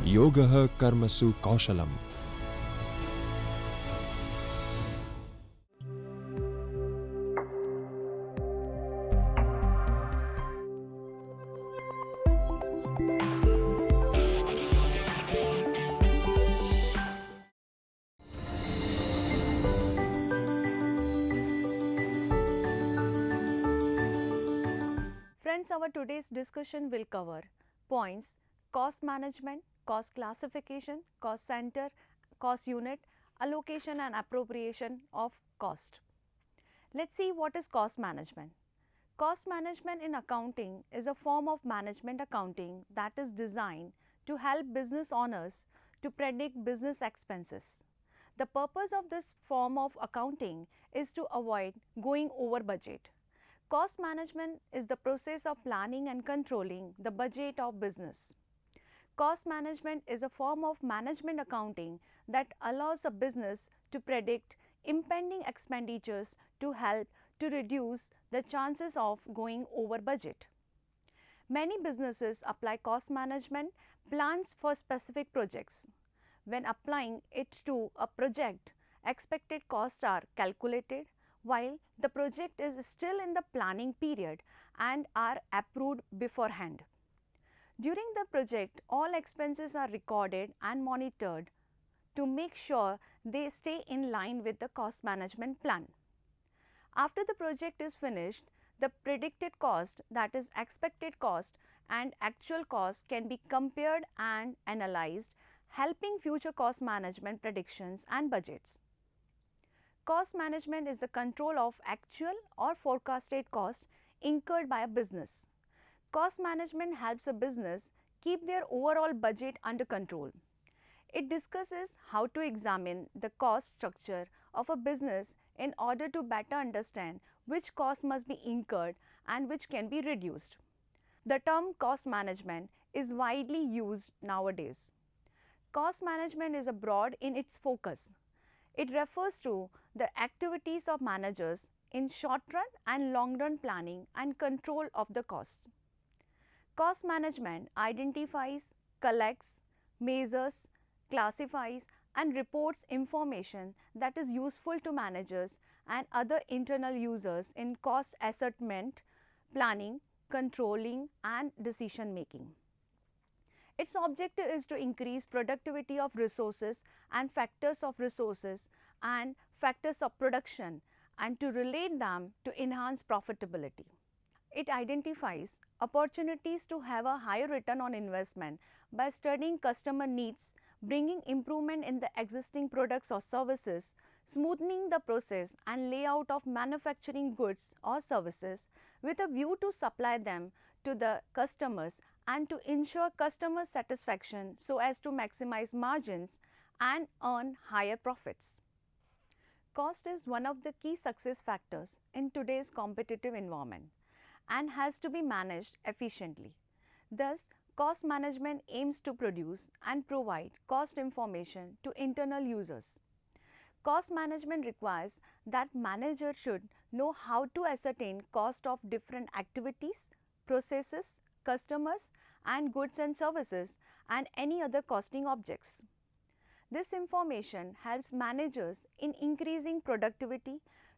योगः कर्मसु कौशलम्. Friends, our today's discussion will cover points: cost management, cost classification, cost center, cost unit, allocation and appropriation of cost. Let's see what is cost management. Cost management in accounting is a form of management accounting that is designed to help business owners to predict business expenses. The purpose of this form of accounting is to avoid going over budget. Cost management is the process of planning and controlling the budget of business. Cost management is a form of management accounting that allows a business to predict impending expenditures to help to reduce the chances of going over budget. Many businesses apply cost management plans for specific projects. When applying it to a project, expected costs are calculated while the project is still in the planning period and are approved beforehand. During the project, all expenses are recorded and monitored to make sure they stay in line with the cost management plan. After the project is finished, the predicted cost, that is expected cost, and actual cost can be compared and analyzed, helping future cost management predictions and budgets. Cost management is the control of actual or forecasted costs incurred by a business. Cost management helps a business keep their overall budget under control. It discusses how to examine the cost structure of a business in order to better understand which costs must be incurred and which can be reduced. The term cost management is widely used nowadays. Cost management is broad in its focus. It refers to the activities of managers in short run and long run planning and control of the costs. Cost management identifies, collects, measures, classifies and reports information that is useful to managers and other internal users in cost assessment, planning, controlling and decision making. Its objective is to increase productivity of resources and factors of resources and factors of production and to relate them to enhance profitability. It identifies opportunities to have a higher return on investment by studying customer needs, bringing improvement in the existing products or services, smoothing the process and layout of manufacturing goods or services with a view to supply them to the customers and to ensure customer satisfaction so as to maximize margins and earn higher profits. Cost is one of the key success factors in today's competitive environment and has to be managed efficiently. Thus, cost management aims to produce and provide cost information to internal users. Cost management requires that managers should know how to ascertain cost of different activities, processes, customers and goods and services and any other costing objects. This information helps managers in increasing productivity,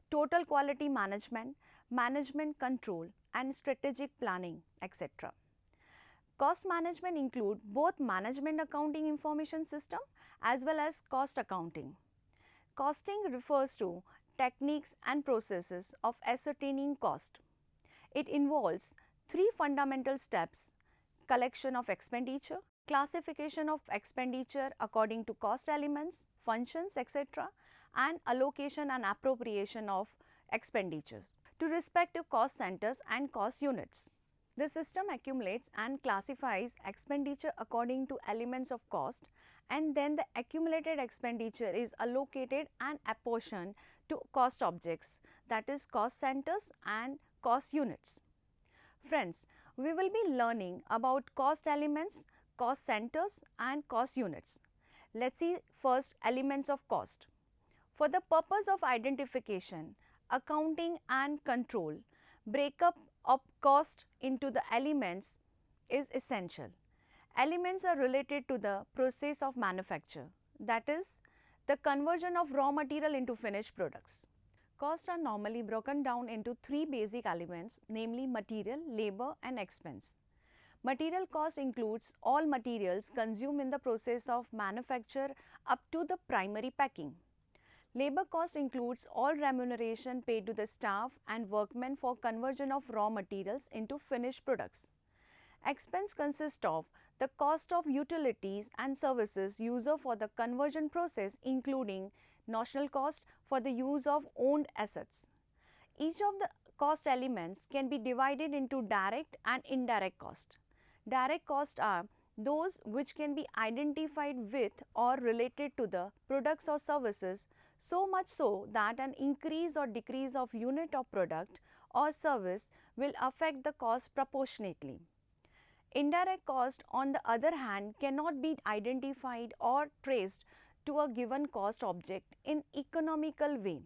total quality management, management control and strategic planning, etc. Cost management include both management accounting information system as well as cost accounting. Costing refers to techniques and processes of ascertaining cost. It involves three fundamental steps: collection of expenditure, classification of expenditure according to cost elements, functions, etc., and allocation and appropriation of expenditures to respective cost centers and cost units. The system accumulates and classifies expenditure according to elements of cost, and then the accumulated expenditure is allocated and apportioned to cost objects, that is cost centers and cost units. Friends, we will be learning about cost elements, cost centers and cost units. Let's see first elements of cost. For the purpose of identification, accounting and control, breakup of cost into the elements is essential. Elements are related to the process of manufacture, that is, the conversion of raw material into finished products. Costs are normally broken down into three basic elements, namely material, labor, and expense. Material cost includes all materials consumed in the process of manufacture up to the primary packing. Labor cost includes all remuneration paid to the staff and workmen for conversion of raw materials into finished products. Expense consists of the cost of utilities and services used for the conversion process, including notional cost for the use of owned assets. Each of the cost elements can be divided into direct and indirect cost. Direct costs are those which can be identified with or related to the products or services, so much so that an increase or decrease of unit of product or service will affect the cost proportionately. Indirect cost, on the other hand, cannot be identified or traced to a given cost object in economical way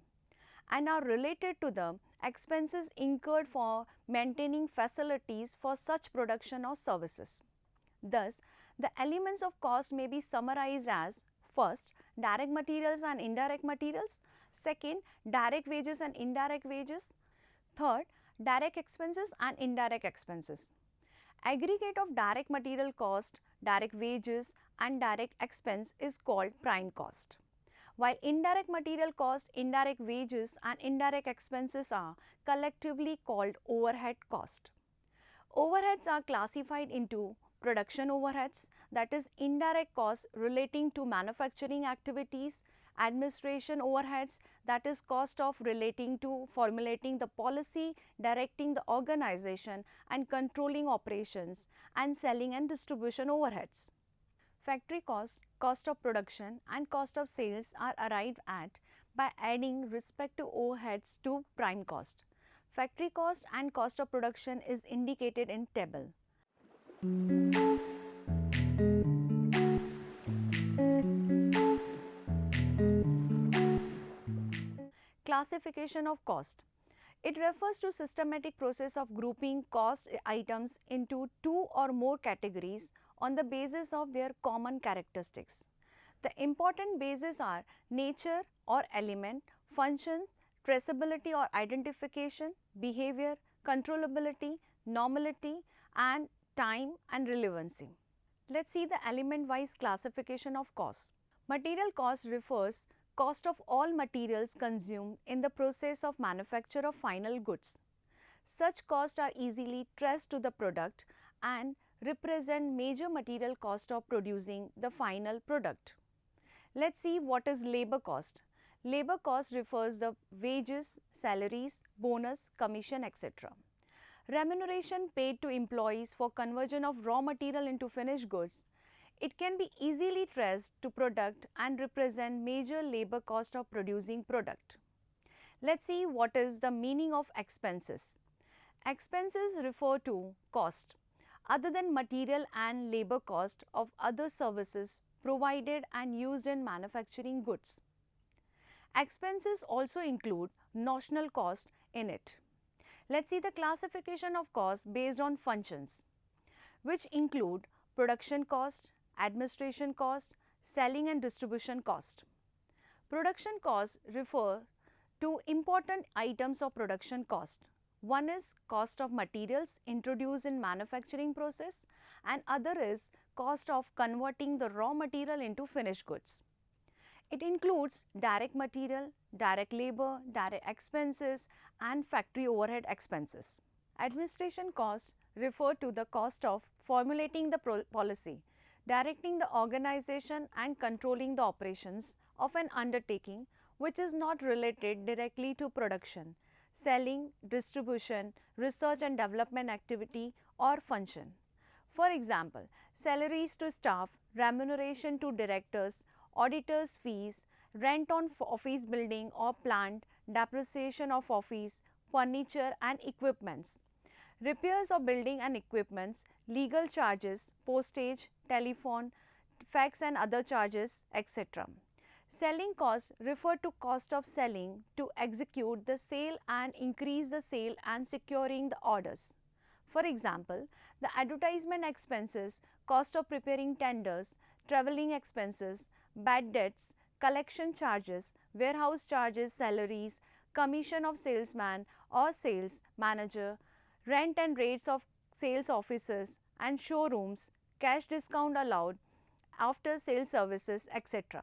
and are related to the expenses incurred for maintaining facilities for such production or services. Thus, the elements of cost may be summarized as: first, direct materials and indirect materials; second, direct wages and indirect wages; third, direct expenses and indirect expenses. Aggregate of direct material cost, direct wages and direct expense is called prime cost, while indirect material cost, indirect wages and indirect expenses are collectively called overhead cost. Overheads are classified into production overheads, that is indirect costs relating to manufacturing activities; administration overheads, that is cost of relating to formulating the policy, directing the organization and controlling operations; and selling and distribution overheads. Factory cost, cost of production and cost of sales are arrived at by adding respective overheads to prime cost. Factory cost and cost of production is indicated in table. Classification of cost. It refers to systematic process of grouping cost items into two or more categories on the basis of their common characteristics. The important bases are nature or element, function, traceability or identification, behavior, controllability, normality, and time and relevancy. Let's see the element-wise classification of cost. Material cost refers cost of all materials consumed in the process of manufacture of final goods. Such costs are easily traced to the product and represent major material cost of producing the final product. Let's see what is labor cost. Labor cost refers the wages, salaries, bonus, commission, etc. Remuneration paid to employees for conversion of raw material into finished goods. It can be easily traced to product and represent major labor cost of producing product. Let's see what is the meaning of expenses. Expenses refer to cost other than material and labor cost of other services provided and used in manufacturing goods. Expenses also include notional cost in it. Let's see the classification of costs based on functions, which include production cost, administration cost, selling and distribution cost. Production costs refer to important items of production cost. One is cost of materials introduced in manufacturing process and other is cost of converting the raw material into finished goods. It includes direct material, direct labor, direct expenses and factory overhead expenses. Administration costs refer to the cost of formulating the policy, directing the organization and controlling the operations of an undertaking which is not related directly to production, selling, distribution, research and development activity or function. For example, salaries to staff, remuneration to directors, auditors' fees, rent on office building or plant, depreciation of office, furniture and equipments, repairs of building and equipments, legal charges, postage, telephone, fax and other charges, etc. Selling costs refer to cost of selling to execute the sale and increase the sale and securing the orders. For example, the advertisement expenses, cost of preparing tenders, traveling expenses, bad debts, collection charges, warehouse charges, salaries, commission of salesman or sales manager, rent and rates of sales offices and showrooms, cash discount allowed, after sales services, etc.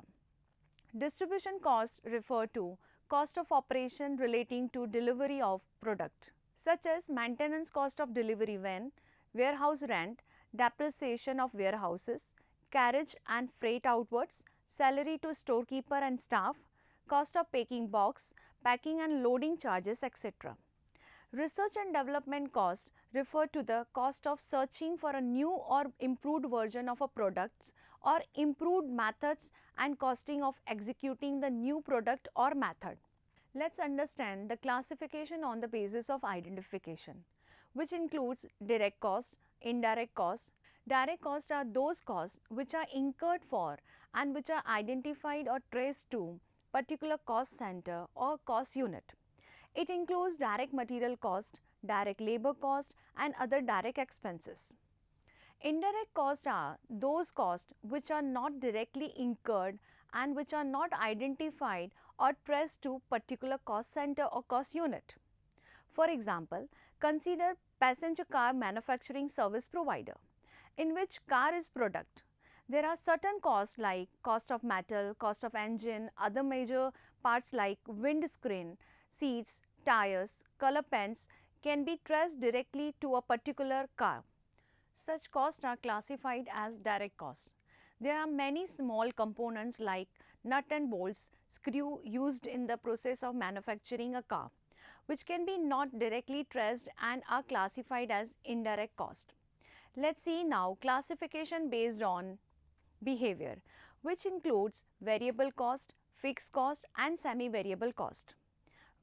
Distribution costs refer to cost of operation relating to delivery of product, such as maintenance cost of delivery van, warehouse rent, depreciation of warehouses, carriage and freight outwards, salary to storekeeper and staff, cost of packing box, packing and loading charges, etc. Research and development costs refer to the cost of searching for a new or improved version of a product or improved methods and costing of executing the new product or method. Let's understand the classification on the basis of identification, which includes direct costs, indirect costs. Direct costs are those costs which are incurred for and which are identified or traced to particular cost center or cost unit. It includes direct material cost, direct labor cost and other direct expenses. Indirect costs are those costs which are not directly incurred and which are not identified or traced to particular cost center or cost unit. For example, consider passenger car manufacturing service provider, in which car is product. There are certain costs like cost of metal, cost of engine, other major parts like windscreen, seats, tires, color pens can be traced directly to a particular car. Such costs are classified as direct costs. There are many small components like nut and bolts, screw used in the process of manufacturing a car, which can be not directly traced and are classified as indirect cost. Let's see now classification based on behavior, which includes variable cost, fixed cost and semi-variable cost.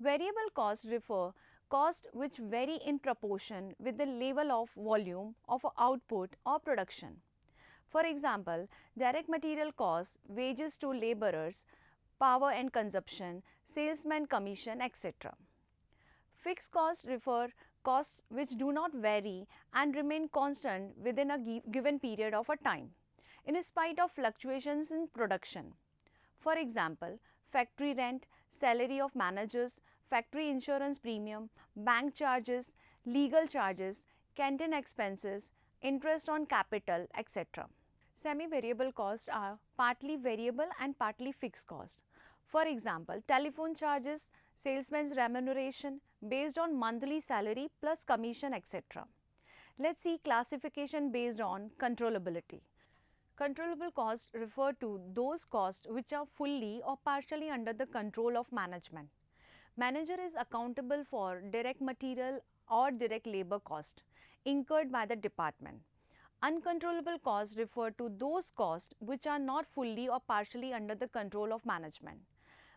Variable costs refer costs which vary in proportion with the level of volume of output or production. For example, direct material costs, wages to laborers, power and consumption, salesman commission, etc. Fixed costs refer costs which do not vary and remain constant within a given period of a time, in spite of fluctuations in production. For example, factory rent, salary of managers, factory insurance premium, bank charges, legal charges, canteen expenses, interest on capital, etc. Semi-variable costs are partly variable and partly fixed cost. For example, telephone charges, salesman's remuneration based on monthly salary plus commission, etc. Let's see classification based on controllability. Controllable costs refer to those costs which are fully or partially under the control of management. Manager is accountable for direct material or direct labor cost incurred by the department. Uncontrollable costs refer to those costs which are not fully or partially under the control of management.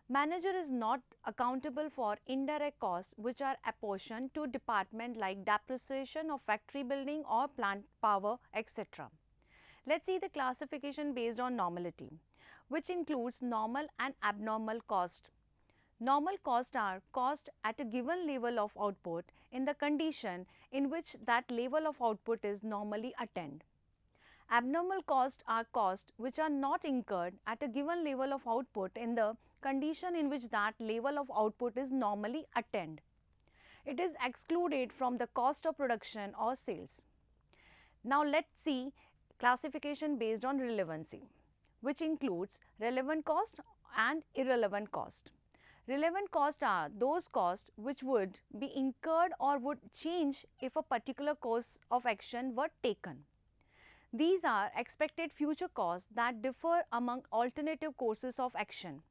Manager is not accountable for indirect costs which are apportioned to department like depreciation of factory building or plant power, etc. Let's see the classification based on normality, which includes normal and abnormal cost. Normal costs are cost at a given level of output in the condition in which that level of output is normally attained. Abnormal costs are costs which are not incurred at a given level of output in the condition in which that level of output is normally attained. It is excluded from the cost of production or sales. Now let's see classification based on relevancy, which includes relevant cost and irrelevant cost. Relevant costs are those costs which would be incurred or would change if a particular course of action were taken. These are expected future costs that differ among alternative courses of action.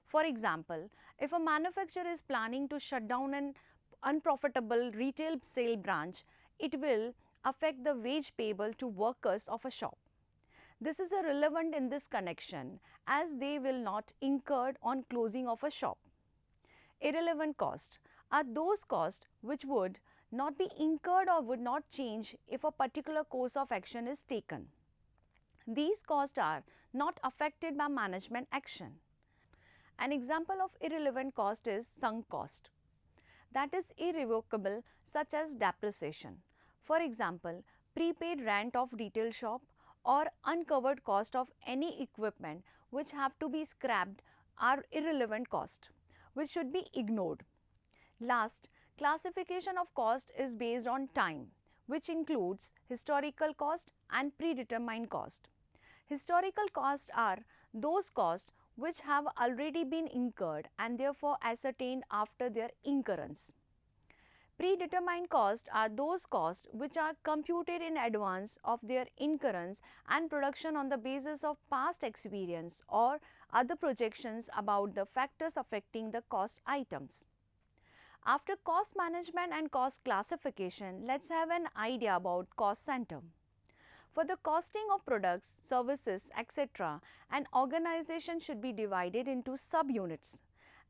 For example, if a manufacturer is planning to shut down an unprofitable retail sale branch, it will affect the wage payable to workers of a shop. This is irrelevant in this connection as they will not incurred on closing of a shop. Irrelevant costs are those costs which would not be incurred or would not change if a particular course of action is taken. These costs are not affected by management action. An example of irrelevant cost is sunk cost, that is irrevocable, such as depreciation. For example, prepaid rent of retail shop or uncovered cost of any equipment which have to be scrapped are irrelevant cost, which should be ignored. Last, classification of cost is based on time, which includes historical cost and predetermined cost. Historical costs are those costs which have already been incurred and therefore ascertained after their incurrence. Predetermined costs are those costs which are computed in advance of their incurrence and production on the basis of past experience or other projections about the factors affecting the cost items. After cost management and cost classification, let's have an idea about cost center. For the costing of products, services, etc., an organization should be divided into subunits.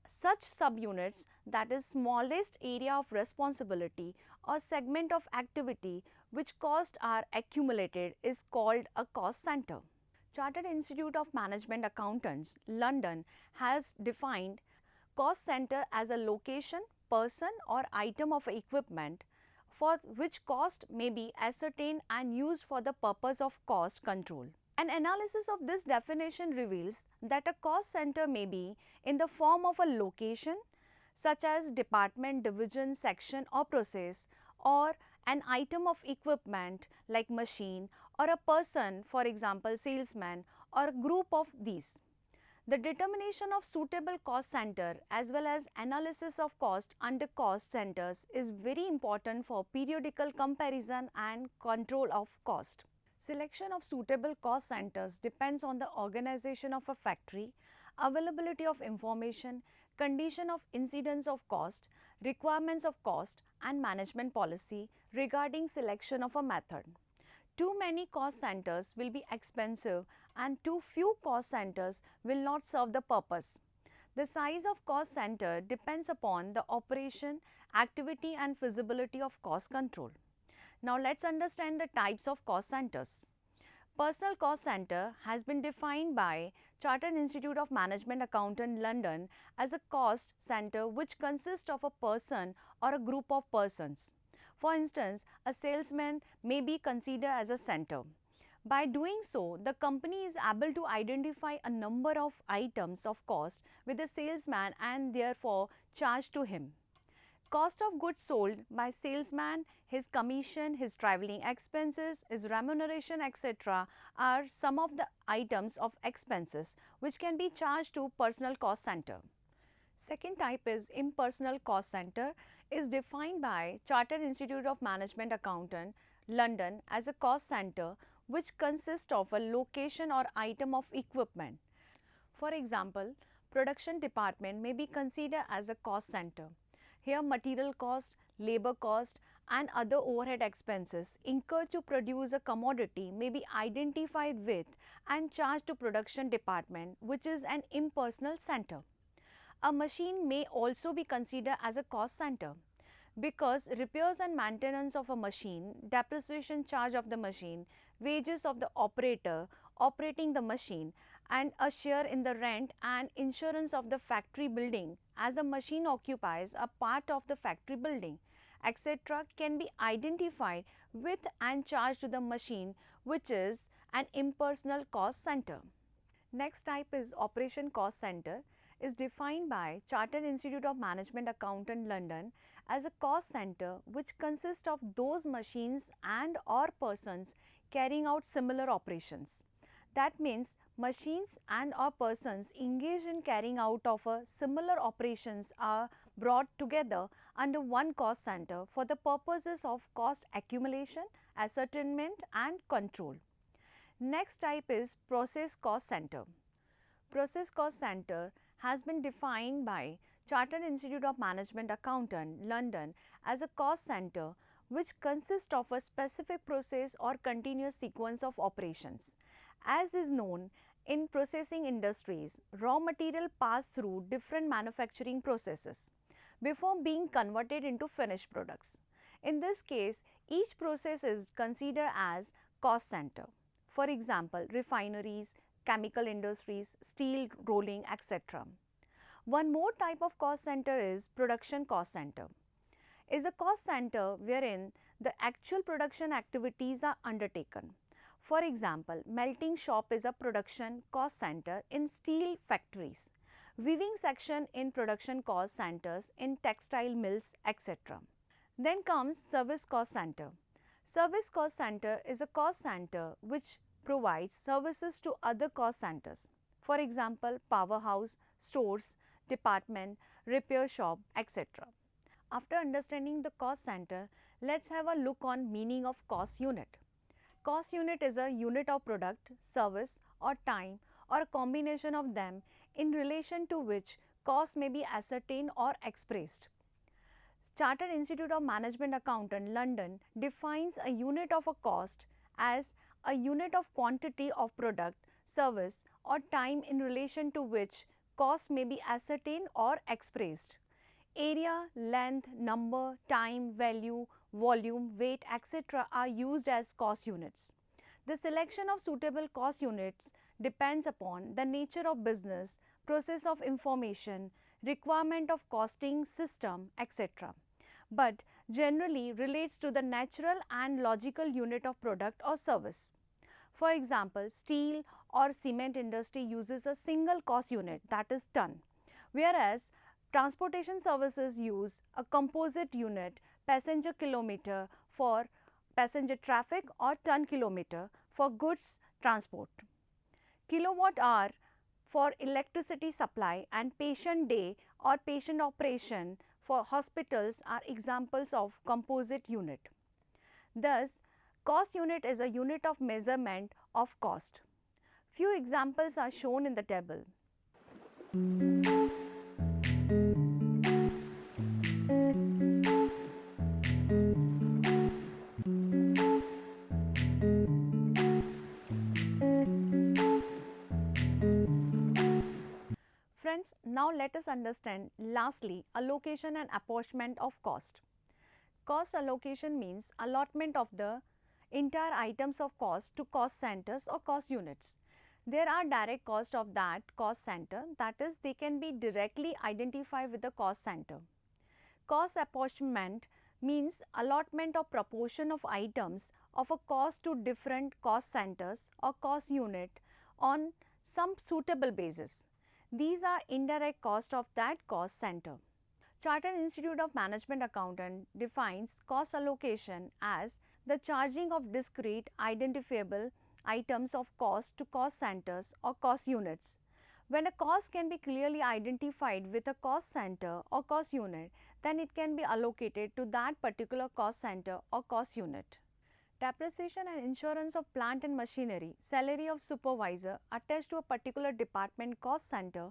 Such subunits, that is smallest area of responsibility or segment of activity which costs are accumulated, is called a cost center. Chartered Institute of Management Accountants, London, has defined cost center as a location, person or item of equipment for which cost may be ascertained and used for the purpose of cost control. An analysis of this definition reveals that a cost center may be in the form of a location such as department, division, section or process, or an item of equipment like machine, or a person, for example salesman, or a group of these. The determination of suitable cost center as well as analysis of cost under cost centers is very important for periodical comparison and control of cost. Selection of suitable cost centers depends on the organization of a factory, availability of information, condition of incidence of cost, requirements of cost and management policy regarding selection of a method. Too many cost centers will be expensive and too few cost centers will not serve the purpose. The size of cost center depends upon the operation, activity and feasibility of cost control. Now let's understand the types of cost centers. Personal cost center has been defined by Chartered Institute of Management Accountant, London, as a cost center which consists of a person or a group of persons. For instance, a salesman may be considered as a center. By doing so, the company is able to identify a number of items of cost with the salesman and therefore charge to him. Cost of goods sold by salesman, his commission, his travelling expenses, his remuneration, etc. are some of the items of expenses which can be charged to personal cost center. Second type is impersonal cost center, is defined by Chartered Institute of Management Accountant, London, as a cost center which consists of a location or item of equipment. For example, production department may be considered as a cost center. Here material cost, labor cost and other overhead expenses incurred to produce a commodity may be identified with and charged to production department, which is an impersonal center. A machine may also be considered as a cost center because repairs and maintenance of a machine, depreciation charge of the machine, wages of the operator operating the machine and a share in the rent and insurance of the factory building as the machine occupies a part of the factory building, etc. can be identified with and charged to the machine, which is an impersonal cost center. Next type is operation cost center, is defined by Chartered Institute of Management Accountant, London, as a cost center which consists of those machines and or persons carrying out similar operations. That means machines and or persons engaged in carrying out of a similar operations are brought together under one cost center for the purposes of cost accumulation, ascertainment and control. Next type is process cost center. Process cost center has been defined by Chartered Institute of Management Accountant, London, as a cost center which consists of a specific process or continuous sequence of operations. As is known, in processing industries, raw material pass through different manufacturing processes before being converted into finished products. In this case, each process is considered as cost center. For example, refineries, chemical industries, steel rolling, etc. One more type of cost center is production cost center. is a cost center wherein the actual production activities are undertaken. For example, melting shop is a production cost center in steel factories, weaving section in production cost centers in textile mills, etc. Then comes service cost center. Service cost center is a cost center which provides services to other cost centers. For example, powerhouse, stores, department, repair shop, etc. After understanding the cost center, let's have a look on meaning of cost unit. Cost unit is a unit of product, service or time or a combination of them in relation to which cost may be ascertained or expressed. Chartered Institute of Management Accountant, London defines a unit of a cost as a unit of quantity of product, service or time in relation to which cost may be ascertained or expressed. Area, length, number, time, value, volume, weight, etc. are used as cost units. The selection of suitable cost units depends upon the nature of business, process of information, requirement of costing system, etc. but generally relates to the natural and logical unit of product or service. For example, steel or cement industry uses a single cost unit, that is ton, whereas transportation services use a composite unit, passenger kilometer for passenger traffic or ton kilometer for goods transport. Kilowatt hour for electricity supply and patient day or patient operation for hospitals are examples of composite unit. Thus, cost unit is a unit of measurement of cost. Few examples are shown in the table. Friends, now let us understand lastly allocation and apportionment of cost. Cost allocation means allotment of the entire items of cost to cost centers or cost units. There are direct costs of that cost center, that is, they can be directly identified with the cost center. Cost apportionment means allotment or proportion of items of a cost to different cost centers or cost unit on some suitable basis. These are indirect cost of that cost center. Chartered Institute of Management Accountant defines cost allocation as the charging of discrete identifiable items of cost to cost centers or cost units. When a cost can be clearly identified with a cost center or cost unit, then it can be allocated to that particular cost center or cost unit. Depreciation and insurance of plant and machinery, salary of supervisor attached to a particular department cost center,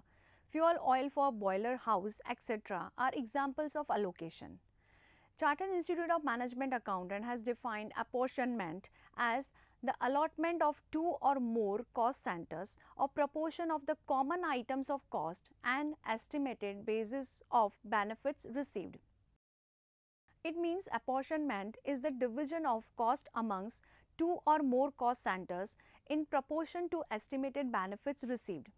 fuel oil for boiler house, etc. are examples of allocation. Chartered Institute of Management Accountant has defined apportionment as the allotment of two or more cost centers or proportion of the common items of cost and estimated basis of benefits received. It means apportionment is the division of cost amongst two or more cost centers in proportion to estimated benefits received.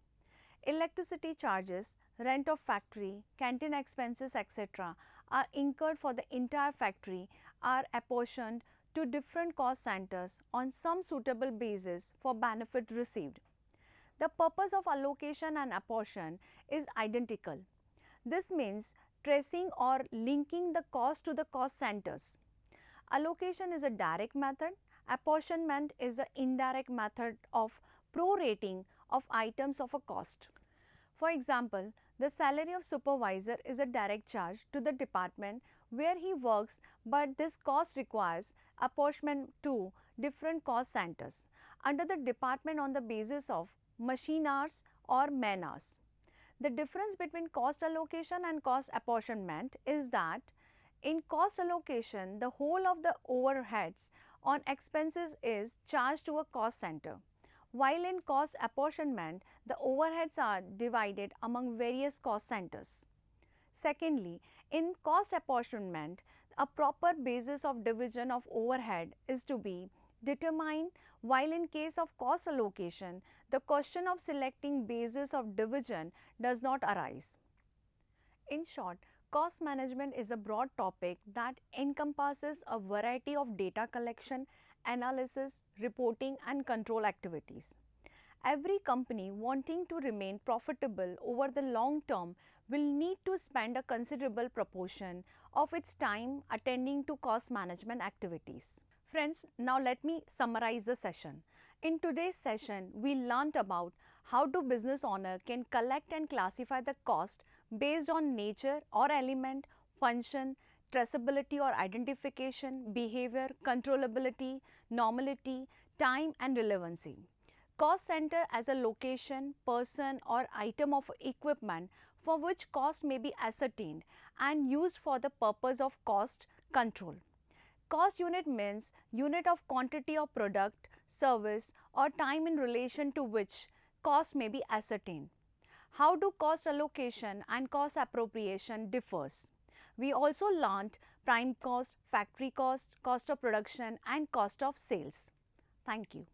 Electricity charges, rent of factory, canteen expenses, etc. are incurred for the entire factory are apportioned to different cost centers on some suitable basis for benefit received. The purpose of allocation and apportion is identical. This means tracing or linking the cost to the cost centers. Allocation is a direct method, apportionment is an indirect method of prorating of items of a cost. For example, the salary of supervisor is a direct charge to the department where he works, but this cost requires apportionment to different cost centers under the department on the basis of machine hours or man hours. The difference between cost allocation and cost apportionment is that in cost allocation, the whole of the overheads on expenses is charged to a cost center, while in cost apportionment, the overheads are divided among various cost centers. Secondly, in cost apportionment, a proper basis of division of overhead is to be determined, while in case of cost allocation, the question of selecting basis of division does not arise. In short, Cost management is a broad topic that encompasses a variety of data collection, analysis, reporting, and control activities. Every company wanting to remain profitable over the long term will need to spend a considerable proportion of its time attending to cost management activities. Friends, now let me summarize the session. In today's session, we learnt about how to business owner can collect and classify the cost based on nature or element, function, traceability or identification, behavior, controllability, normality, time and relevancy. Cost center as a location, person or item of equipment for which cost may be ascertained and used for the purpose of cost control. Cost unit means unit of quantity of product, service or time in relation to which cost may be ascertained. How do cost allocation and cost appropriation differs? We also learnt prime cost, factory cost, cost of production and cost of sales. Thank you.